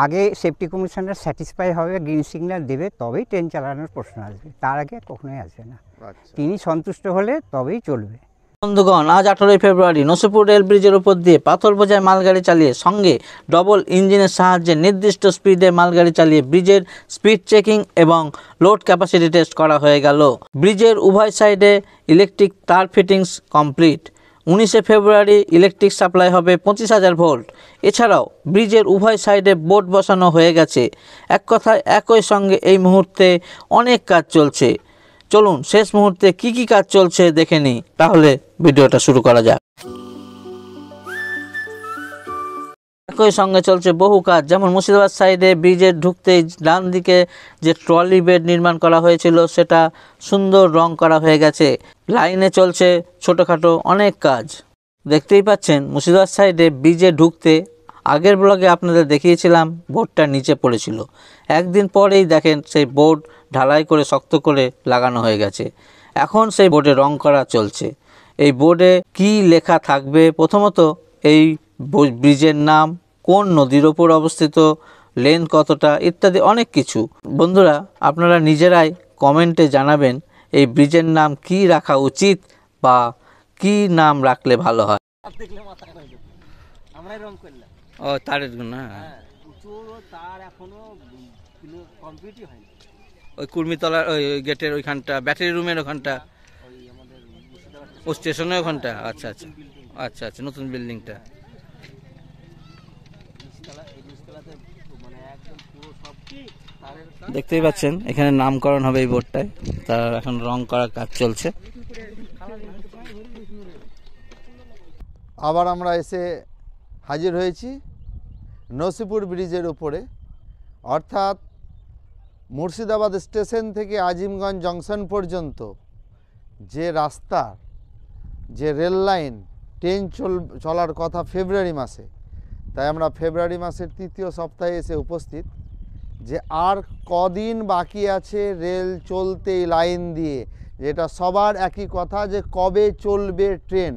আগে safety commissioner satisfy হবে, green signal দেবে, তবেই ট্রেন চালানোর প্রশ্ন আসবে, তার আগে কখনোই আসবে না। তিনি সন্তুষ্ট হলে তবেই চলবে। বন্ধুগণ, আজ 18 ফেব্রুয়ারি নসিপুর রেল ব্রিজের উপর দিয়ে পাথর বোঝাই মালগাড়ি চালিয়ে সঙ্গে ডবল ইঞ্জিনের সাহায্যে নির্দিষ্ট স্পিডে মালগাড়ি চালিয়ে ব্রিজের স্পিড চেকিং এবং লোড ক্যাপাসিটি টেস্ট করা হয়ে গেল। ব্রিজের উভয় সাইডে ইলেকট্রিক তার ফিটিংস কমপ্লিট। 19 ফেব্রুয়ারি ইলেকট্রিক সাপ্লাই হবে 25,000 ভোল্ট। এছাড়াও ব্রিজের উভয় সাইডে বোর্ড বসানো হয়ে গেছে। এক কথায় একই সঙ্গে এই মুহূর্তে অনেক কাজ চলছে। চলুন শেষ মুহূর্তে কি কি কাজ চলছে দেখে নিই, তাহলে ভিডিওটা শুরু করা যাক। একই সঙ্গে চলছে বহু কাজ, যেমন মুর্শিদাবাদ সাইডে ব্রিজের ঢুকতেই ডান দিকে যে ট্রলি বেড নির্মাণ করা হয়েছিল সেটা সুন্দর রং করা হয়ে গেছে। লাইনে চলছে ছোটোখাটো অনেক কাজ। দেখতেই পাচ্ছেন মুর্শিদাবাদ সাইডে ব্রিজে ঢুকতে আগের ব্লগে আপনাদের দেখিয়েছিলাম বোর্ডটা নিচে পড়েছিল। একদিন পরেই দেখেন সেই বোর্ড ঢালাই করে শক্ত করে লাগানো হয়ে গেছে। এখন সেই বোর্ডে রং করা চলছে। এই বোর্ডে কি লেখা থাকবে, প্রথমত এই ব্রিজের নাম, কোন নদীর ওপর অবস্থিত, লেন্থ কতটা, ইত্যাদি অনেক কিছু। বন্ধুরা, আপনারা নিজেরাই কমেন্টে জানাবেন এই ব্রিজের নাম কি রাখা উচিত বা কি নাম রাখলে ভালো হয়। ও তারের না, তার এখনো কমপ্লিটই হয়নি। ওই কুর্মিতলার ওই গেটের ওইখানটা, ব্যাটারি রুমের ওখানটা, ও স্টেশনের ওখানটা। আচ্ছা আচ্ছা আচ্ছা আচ্ছা, নতুন বিল্ডিংটা। দেখতেই পাচ্ছেন এখানে নামকরণ হবে এই বোর্ডটায়, তার এখন রং করার কাজ চলছে। আবার আমরা এসে হাজির হয়েছি নসিপুর ব্রিজের উপরে, অর্থাৎ মুর্শিদাবাদ স্টেশন থেকে আজিমগঞ্জ জংশন পর্যন্ত যে রাস্তা, যে রেল লাইন, ট্রেন চলার কথা ফেব্রুয়ারি মাসে, তাই আমরা ফেব্রুয়ারি মাসের 3য় সপ্তাহে এসে উপস্থিত যে আর কদিন বাকি আছে রেল চলতে লাইন দিয়ে। যেটা সবার একই কথা যে কবে চলবে ট্রেন।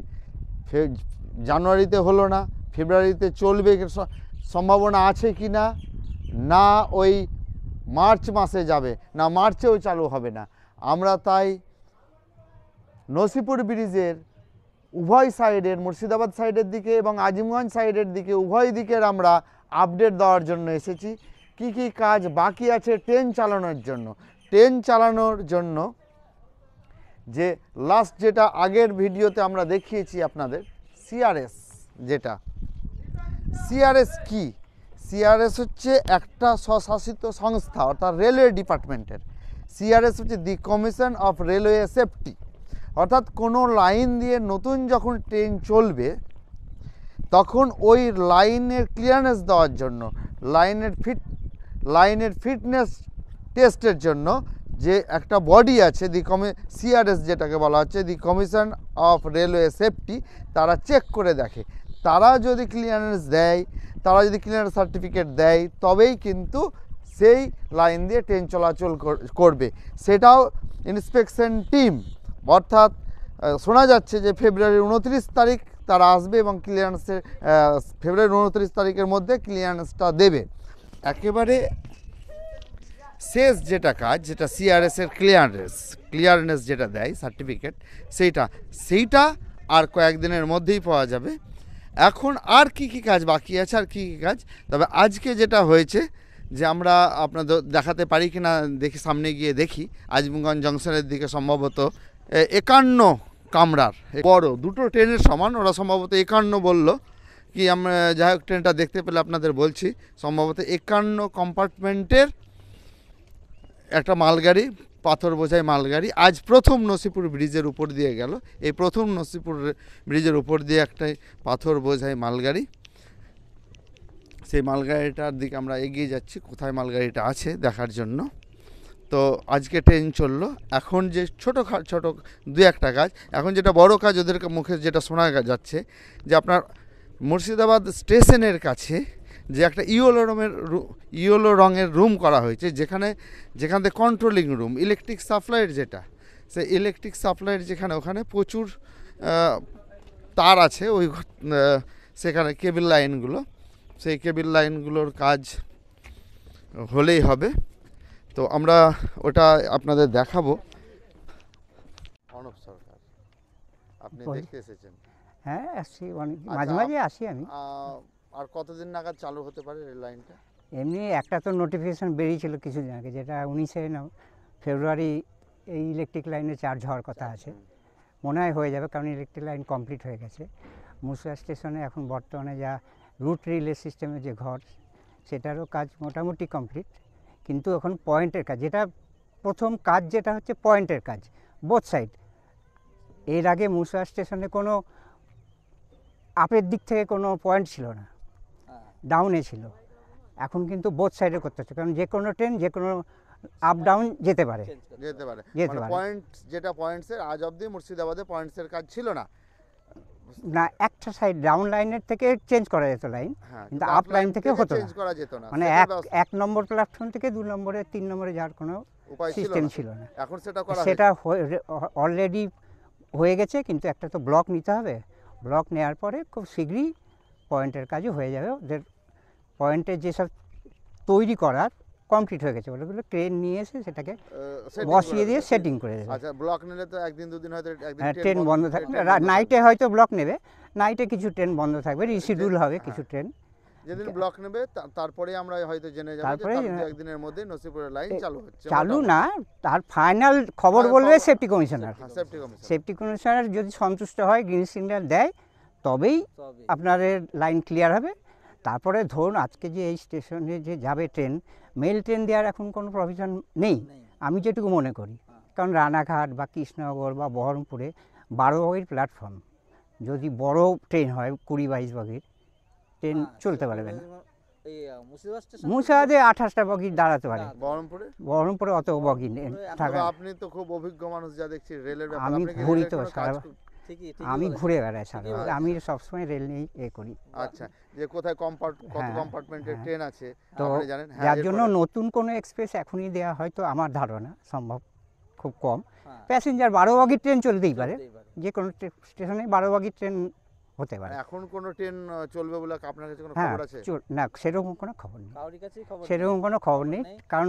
জানুয়ারিতে হলো না, ফেব্রুয়ারিতে চলবে সম্ভাবনা আছে কি না, না ওই মার্চ মাসে যাবে, না মার্চেও চালু হবে না। আমরা তাই নসিপুর ব্রিজের উভয় সাইডের, মুর্শিদাবাদ সাইডের দিকে এবং আজিমগঞ্জ সাইডের দিকে, উভয় দিকের আমরা আপডেট দেওয়ার জন্য এসেছি। কি কি কাজ বাকি আছে ট্রেন চালানোর জন্য। ট্রেন চালানোর জন্য যে লাস্ট যেটা আগের ভিডিওতে আমরা দেখিয়েছি আপনাদের, সিআরএস, যেটা সিআরএস কি, সিআরএস হচ্ছে একটা স্বশাসিত সংস্থা, অর্থাৎ রেলওয়ে ডিপার্টমেন্টের। সিআরএস হচ্ছে দি কমিশন অফ রেলওয়ে সেফটি। অর্থাৎ কোনো লাইন দিয়ে নতুন যখন ট্রেন চলবে তখন ওই লাইনের ক্লিয়ারেন্স দেওয়ার জন্য, লাইনের ফিটনেস টেস্টের জন্য যে একটা বডি আছে, সিআরএস যেটাকে বলা হচ্ছে দি কমিশন অফ রেলওয়ে সেফটি, তারা চেক করে দেখে। তারা যদি ক্লিয়ারেন্স দেয়, তারা যদি ক্লিয়ারেন্স সার্টিফিকেট দেয়, তবেই কিন্তু সেই লাইন দিয়ে ট্রেন চলাচল করবে। সেটাও ইন্সপেকশন টিম, অর্থাৎ শোনা যাচ্ছে যে ফেব্রুয়ারি 29 তারিখ তারা আসবে এবং ক্লিয়ারেন্সের ফেব্রুয়ারি 29 তারিখের মধ্যে ক্লিয়ারেন্সটা দেবে। একেবারে শেষ যেটা কাজ, যেটা সিআরএসের ক্লিয়ারেন্স যেটা দেয় সার্টিফিকেট, সেইটা আর কয়েকদিনের মধ্যেই পাওয়া যাবে। এখন আর কি কি কাজ বাকি আছে, আর কি কি কাজ, তবে আজকে যেটা হয়েছে যে আমরা আপনাদের দেখাতে পারি কি না দেখি, সামনে গিয়ে দেখি। আজিমগঞ্জ জংশনের দিকে সম্ভবত 51 কামরার বড় দুটো ট্রেনের সমান, ওরা সম্ভবত 51 বললো কি, আমরা যাই হোক ট্রেনটা দেখতে পেলে আপনাদের বলছি, সম্ভবত 51 কম্পার্টমেন্টের একটা মালগাড়ি, পাথর বোঝাই মালগাড়ি আজ প্রথম নসিপুর ব্রিজের উপর দিয়ে গেল। এই প্রথম নসিপুর ব্রিজের উপর দিয়ে একটাই পাথর বোঝাই মালগাড়ি, সেই মালগাড়িটার দিকে আমরা এগিয়ে যাচ্ছি, কোথায় মালগাড়িটা আছে দেখার জন্য। তো আজকে ট্রেন চললো। এখন যে ছোট দু একটা কাজ, এখন যেটা বড় কাজ ওদের মুখে যেটা শোনা যাচ্ছে যে আপনার মুর্শিদাবাদ স্টেশনের কাছে যে একটা ইয়েলো রঙের রুম করা হয়েছে, যেখান থেকে কন্ট্রোলিং রুম, ইলেকট্রিক সাপ্লাইয়ের যেটা, সেই ইলেকট্রিক সাপ্লাইয়ের যেখানে, ওখানে প্রচুর তার আছে, ওই সেখানে কেবল লাইনগুলো, সেই কেবল লাইনগুলোর কাজ হলেই হবে। তো আমরা ওটা আপনাদের দেখাবো। অনব সরকার, আপনি বল। দেখতে এসেছেন। হ্যাঁ আসছি, অনেক আচ্ছা, মাঝে মাঝে আসি আমি। আর কতদিন নাগাদ চালু হতে পারে রেল লাইনটা? এমনি একটা তো নোটিফিকেশান বেরিয়েছিল কিছুদিন আগে, যেটা 19শে ফেব্রুয়ারি এই ইলেকট্রিক লাইনে চার্জ হওয়ার কথা আছে। মনে হয় হয়ে যাবে, কারণ ইলেকট্রিক লাইন কমপ্লিট হয়ে গেছে। মুর্শিদাবাদ স্টেশনে এখন বর্তমানে যা রুট রিলে সিস্টেমের যে ঘর, সেটারও কাজ মোটামুটি কমপ্লিট। কিন্তু এখন পয়েন্টের কাজ, যেটা প্রথম কাজ, যেটা হচ্ছে পয়েন্টের কাজ বোথ সাইড। এর আগে মুর্শিদাবাদ স্টেশনে কোনো আপের দিক থেকে কোনো পয়েন্ট ছিল না, ডাউনে ছিল। এখন কিন্তু বোথ সাইডে করতে হচ্ছে, কারণ যে কোনো ট্রেন যে কোনো আপ ডাউন যেতে পারে। যেতে পারে, যেতে মানে পারে। পয়েন্ট, যেটা পয়েন্টসের আজ অবধি মুর্শিদাবাদে পয়েন্টসের কাজ ছিল না। না, একটা সাইড ডাউন লাইনের থেকে চেঞ্জ করা যেত লাইন, হ্যাঁ, কিন্তু আপ লাইন থেকে হতো চেঞ্জ না। করা যেত না, মানে সেটার ব্যবস্থা- এক নম্বর প্ল্যাটফর্ম থেকে 2 নম্বরে 3 নম্বরে যাওয়ার কোনো উপায় ছিল সিস্টেম না। ছিল না। এখন সেটা করা সেটা অলরেডি হয়ে গেছে, কিন্তু একটা তো ব্লক নিতে হবে। ব্লক নেওয়ার পরে খুব শীঘ্রই পয়েন্টের কাজও হয়ে যাবে। ওদের পয়েন্টের যেসব তৈরি করার কমপ্লিট হয়ে গেছে, ওগুলো ট্রেন নিয়ে এসে সেটাকে বসিয়ে দিয়ে সেটিং করে দেবে। আচ্ছা, ব্লক নিলে তো একদিন দুদিন হয়তো একদিন হ্যাঁ, ট্রেন বন্ধ থাকবে, নাইটে হয়তো ব্লক নেবে, নাইটে কিছু ট্রেন বন্ধ থাকবে, রিশিডিউল হবে কিছু ট্রেন। যেদিন ব্লক নেবে তারপরে আমরা হয়তো জেনে যাবো যে তারপরে তার একদিনের মধ্যে নসিপুরের লাইন চালু হচ্ছে। চালু না, তার ফাইনাল খবর বলবে safety commissioner. Safety commission. Safety commissioner যদি সন্তুষ্ট হয়, গ্রিন সিগন্যাল দেয়, তবেই আপনাদের লাইন ক্লিয়ার হবে। তারপরে ধরুন আজকে যে এই স্টেশনে যে যাবে ট্রেন, মেল ট্রেন দেওয়ার এখন কোনো প্রভিশন নেই আমি যেটুকু মনে করি। কারণ রানাঘাট বা কৃষ্ণনগর বা বহরমপুরে 12 বগির প্ল্যাটফর্ম, যদি বড় ট্রেন হয় 20-22 বগির ট্রেন চলতে পারবে না। মুর্শিদাবাদে 28টা বগি দাঁড়াতে পারে, বহরমপুরে অত বগি থাকে। আপনি তো খুব অভিজ্ঞ মানুষ, যা দেখছি রেলের ব্যাপারে। আমি আপনি কি ঘুরি রেলের তো কোনো সারা, কাজ আমি ঘুরে বেড়াই সারা, আমি সবসময় রেল নিয়েই করি। আচ্ছা, যে কোথায় কত হ্যাঁ, কম্পার্টমেন্টের হ্যাঁ। ট্রেন আছে তো আপনি জানেন। হ্যাঁ, যার জন্য নতুন কোনো এক্সপ্রেস এখনই দেওয়া হয়তো আমার ধারণা সম্ভব খুব কম। প্যাসেঞ্জার 12 বগির ট্রেন চলতেই পারে, যে কোনো স্টেশনে 12 বগির ট্রেন হতে পারে। এখন কোন ট্রেন চলবে বলে আপনার কাছে কোনো হ্যাঁ, খবর আছে? না, সেরকম কোনো খবর নেই, সেরকম কোনো খবর নেই। কারণ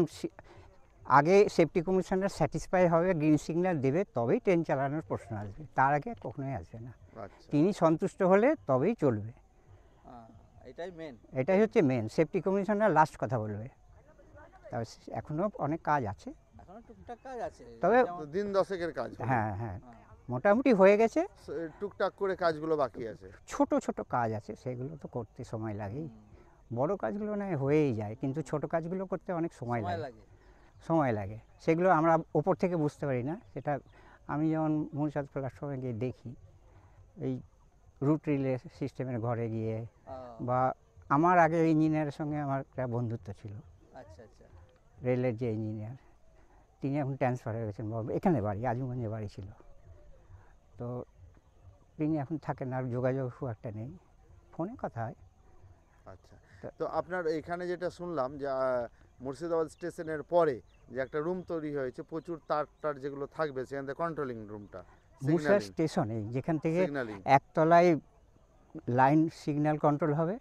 আগে সেফটি কমিশনার স্যাটিসফাই হবে, গ্রিন সিগন্যাল দেবে, তবেই ট্রেন চালানোর প্রশ্ন আসবে, তার আগে কখনোই আসবে না। আচ্ছা, তিনি সন্তুষ্ট হলে তবেই চলবে, এটাই হচ্ছে মেন। সেফটি কমিশনার লাস্ট কথা বলবে। তবে এখনও অনেক কাজ আছে, তবে তো দিন দশেকের কাজ হবে। হ্যাঁ হ্যাঁ মোটামুটি হয়ে গেছে। টুকটাক করে কাজগুলো বাকি আছে। ছোট ছোট কাজ আছে, সেগুলো তো করতে সময় লাগেই। বড় কাজগুলো নয় হয়েই যায়, কিন্তু ছোট কাজগুলো করতে অনেক সময় লাগে। সেগুলো আমরা ওপর থেকে বুঝতে পারি না। সেটা আমি যেমন মুর্শিদাবাদ প্ল্যাটফর্মে গিয়ে দেখি, এই রুট রিলে সিস্টেমের ঘরে গিয়ে, বা আমার আগে ইঞ্জিনিয়ারের সঙ্গে আমার একটা বন্ধুত্ব ছিল, রেলের যে ইঞ্জিনিয়ার, তিনি এখন ট্রান্সফার হয়ে গেছেন, এখানে বাড়ি আজমগঞ্জে বাড়ি ছিল। তো তিনি এখন থাকেন, আর যোগাযোগ খুব একটা নেই, ফোনে কথা হয়। আচ্ছা, তো আপনার এখানে যেটা শুনলাম যে মুর্শিদাবাদ স্টেশনের পরে যে একটা রুম তৈরি হয়েছে, প্রচুর তার যেগুলো থাকবে, সেখান থেকে কন্ট্রোলিং রুমটা, মুর্শিদাবাদ স্টেশনে যেখান থেকে সিগন্যালিং, একতলায় লাইন সিগন্যাল কন্ট্রোল হবে,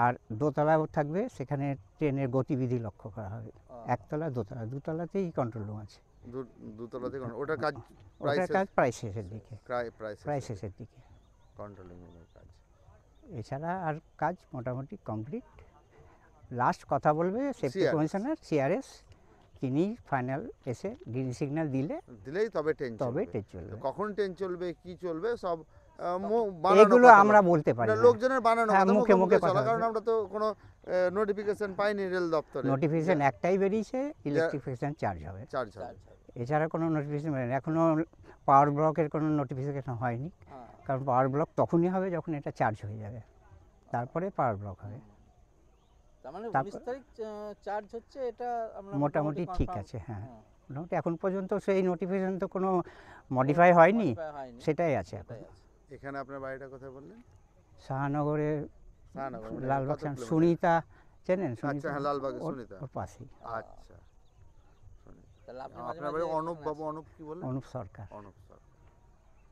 আর দোতলাও থাকবে, সেখানে ট্রেনের গতিবিধি লক্ষ্য করা হবে। একতলা দুতলাতেই কন্ট্রোল রুম আছে। দুতলা থেকে ওটার কাজ ওটার কাজ প্রায় শেষের দিকে, প্রায় শেষের দিকে। কন্ট্রোলিং রুমের কাজ এছাড়া আর কাজ মোটামুটি কমপ্লিট। লাস্ট কথা বলবে সেফটি কমিশনার সিআরএস, তিনি ফাইনাল এসে গ্রিন সিগন্যাল দিলেই তবে ট্রেন চলবে। কখন ট্রেন চলবে, কি চলবে, সব এগুলো আমরা বলতে পারি না, লোকজনের বানানো কথা, মুখে মুখে কথা, কারণ আমরা তো কোনো নোটিফিকেশন পাইনি রেল দপ্তরে। নোটিফিকেশন একটাই বেরিয়েছে, ইলেকট্রিফিকেশন চার্জ হবে, এছাড়া কোনো নোটিফিকেশন বেরোয়নি। এখনও পাওয়ার ব্লকের কোনো নোটিফিকেশন হয়নি, কারণ পাওয়ার ব্লক তখনই হবে যখন এটা চার্জ হয়ে যাবে, তারপরে পাওয়ার ব্লক হবে। মোটামুটি ঠিক আছে, হ্যাঁ মোটামুটি এখন পর্যন্ত সেই নোটিফিকেশন তো কোনো মডিফাই হয়নি, সেটাই আছে এখন। এখানে আপনার বাড়িটা কোথায় বললেন? শাহনগরে, লালবাগ, সুনিতা চেনেন? আচ্ছা, হ্যাঁ, লালবাগে সুনিতা, ওর পাশেই। আচ্ছা, আপনার বাড়ি অনুপ বাবু, অনুপ কি বলেন? অনুপ সরকার। অনুপ সরকার।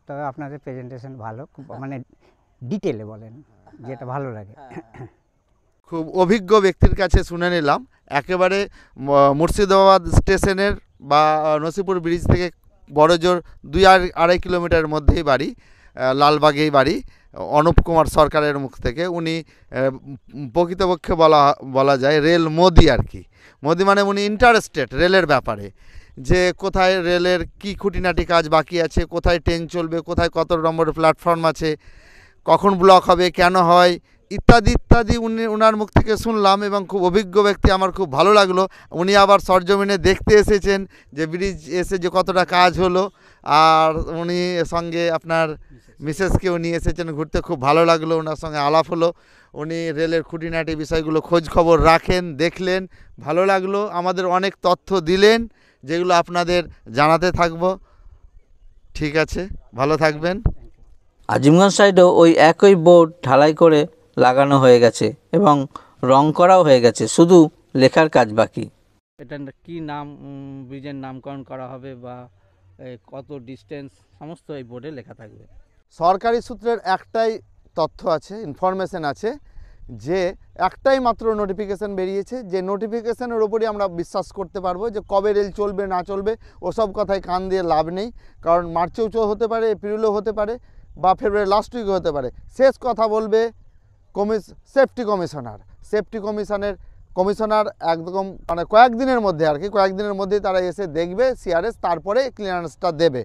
তবে আপনাদের প্রেজেন্টেশন ভালো, মানে ডিটেলে বলেন, যেটা ভালো লাগে। খুব অভিজ্ঞ ব্যক্তির কাছে শুনে নিলাম একেবারে মুর্শিদাবাদ স্টেশনের বা নসিপুর ব্রিজ থেকে বড়জোর 2-2.5 কিলোমিটারের মধ্যেই বাড়ি, লালবাগেই বাড়ি। অনুপ কুমার সরকারের মুখ থেকে উনি প্রকৃতপক্ষে বলা যায় রেল মোদি আর কি। মোদি মানে উনি ইন্টারেস্টেড রেলের ব্যাপারে, যে কোথায় রেলের কি খুঁটিনাটি কাজ বাকি আছে, কোথায় ট্রেন চলবে, কোথায় কত নম্বর প্ল্যাটফর্ম আছে, কখন ব্লক হবে, কেন হয়, ইত্যাদি ইত্যাদি ওনার মুখ থেকে শুনলাম এবং খুব অভিজ্ঞ ব্যক্তি, আমার খুব ভালো লাগলো। উনি আবার সরজমিনে দেখতে এসেছেন যে ব্রিজ এসে যে কতটা কাজ হলো, আর উনি সঙ্গে আপনার মিসেসকেও নিয়ে এসেছেন ঘুরতে, খুব ভালো লাগলো, ওনার সঙ্গে আলাপ হলো। উনি রেলের খুঁটিনাটি বিষয়গুলো খোঁজ খবর রাখেন, দেখলেন, ভালো লাগলো, আমাদের অনেক তথ্য দিলেন যেগুলো আপনাদের জানাতে থাকবো। ঠিক আছে, ভালো থাকবেন। আজিমগঞ্জ সাইডেও ওই একই বোর্ড ঢালাই করে লাগানো হয়ে গেছে এবং রং করাও হয়ে গেছে, শুধু লেখার কাজ বাকি। এটা কি নাম, ব্রিজের নামকরণ করা হবে বা কত ডিস্টেন্স, সমস্ত এই বোর্ডে লেখা থাকবে। সরকারি সূত্রের একটাই তথ্য আছে, ইনফরমেশন আছে, যে একটাই মাত্র নোটিফিকেশান বেরিয়েছে, যে নোটিফিকেশানের ওপরই আমরা বিশ্বাস করতে পারবো যে কবে রেল চলবে না চলবে ওসব কথায় কান দিয়ে লাভ নেই। কারণ মার্চেও হতে পারে, এপ্রিলেও হতে পারে, বা ফেব্রুয়ারি লাস্ট উইকে হতে পারে। শেষ কথা বলবে সেফটি কমিশনার একদম মানে কয়েকদিনের মধ্যে আর কি, কয়েকদিনের মধ্যেই তারা এসে দেখবে সিআরএস, তারপরে ক্লিয়ারেন্সটা দেবে।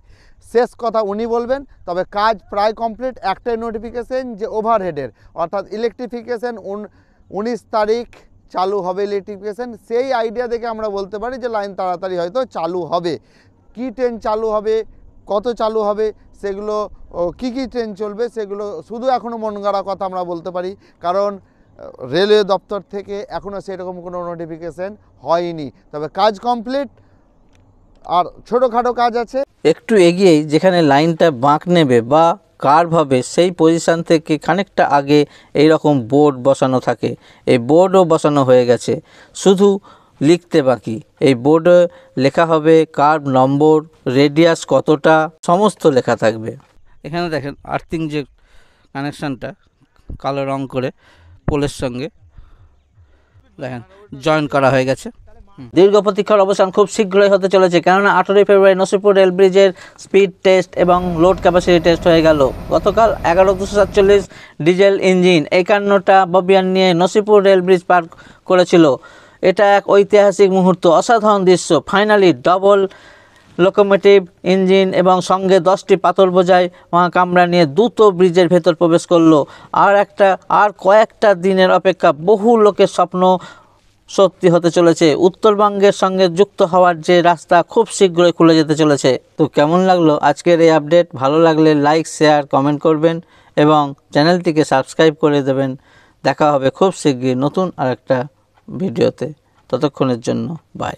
শেষ কথা উনি বলবেন। তবে কাজ প্রায় কমপ্লিট। একটাই নোটিফিকেশন যে ওভারহেডের, অর্থাৎ ইলেকট্রিফিকেশন 19 তারিখ চালু হবে ইলেকট্রিফিকেশন। সেই আইডিয়া দেখে আমরা বলতে পারি যে লাইন তাড়াতাড়ি হয়তো চালু হবে। কি ট্রেন চালু হবে, কত চালু হবে, সেগুলো কি ট্রেন চলবে, সেগুলো শুধু এখনও মন গড়া কথা আমরা বলতে পারি, কারণ রেলওয়ে দপ্তর থেকে এখনও সেরকম কোনো নোটিফিকেশন হয়নি। তবে কাজ কমপ্লিট, আর ছোটোখাটো কাজ আছে। একটু এগিয়েই যেখানে লাইনটা বাঁক নেবে বা কার্ভ হবে, সেই পজিশান থেকে খানিকটা আগে এই রকম বোর্ড বসানো থাকে। এই বোর্ডও বসানো হয়ে গেছে, শুধু লিখতে বাকি। এই বোর্ডে লেখা হবে কার্ভ নম্বর, রেডিয়াস কতটা, সমস্ত লেখা থাকবে। এখানে দেখেন আর্থিং যে কানেকশানটা কালো রং করে পোলের সঙ্গে দেখেন জয়েন করা হয়ে গেছে। দীর্ঘ প্রতীক্ষার অবসান খুব শীঘ্রই হতে চলেছে, কেননা 18 ফেব্রুয়ারি নসিপুর রেল ব্রিজের স্পিড টেস্ট এবং লোড ক্যাপাসিটি টেস্ট হয়ে গেল। গতকাল 11,247 ডিজেল ইঞ্জিন 51টা ববিয়ান নিয়ে নসিপুর রেল ব্রিজ পার করেছিল। এটা এক ঐতিহাসিক মুহূর্ত, অসাধারণ দৃশ্য। ফাইনালি ডবল লোকোমোটিভ ইঞ্জিন এবং সঙ্গে 10টি পাথর বোঝাই কামরা নিয়ে দ্রুত ব্রিজের ভেতর প্রবেশ করলো। আর কয়েকটা দিনের অপেক্ষা, বহু লোকের স্বপ্ন সত্যি হতে চলেছে। উত্তরবঙ্গের সঙ্গে যুক্ত হওয়ার যে রাস্তা খুব শীঘ্রই খুলে যেতে চলেছে। তো কেমন লাগলো আজকের এই আপডেট? ভালো লাগলে লাইক, শেয়ার, কমেন্ট করবেন এবং চ্যানেলটিকে সাবস্ক্রাইব করে দেবেন। দেখা হবে খুব শীঘ্রই নতুন আরেকটা ভিডিওতে। ততক্ষণের জন্য বাই।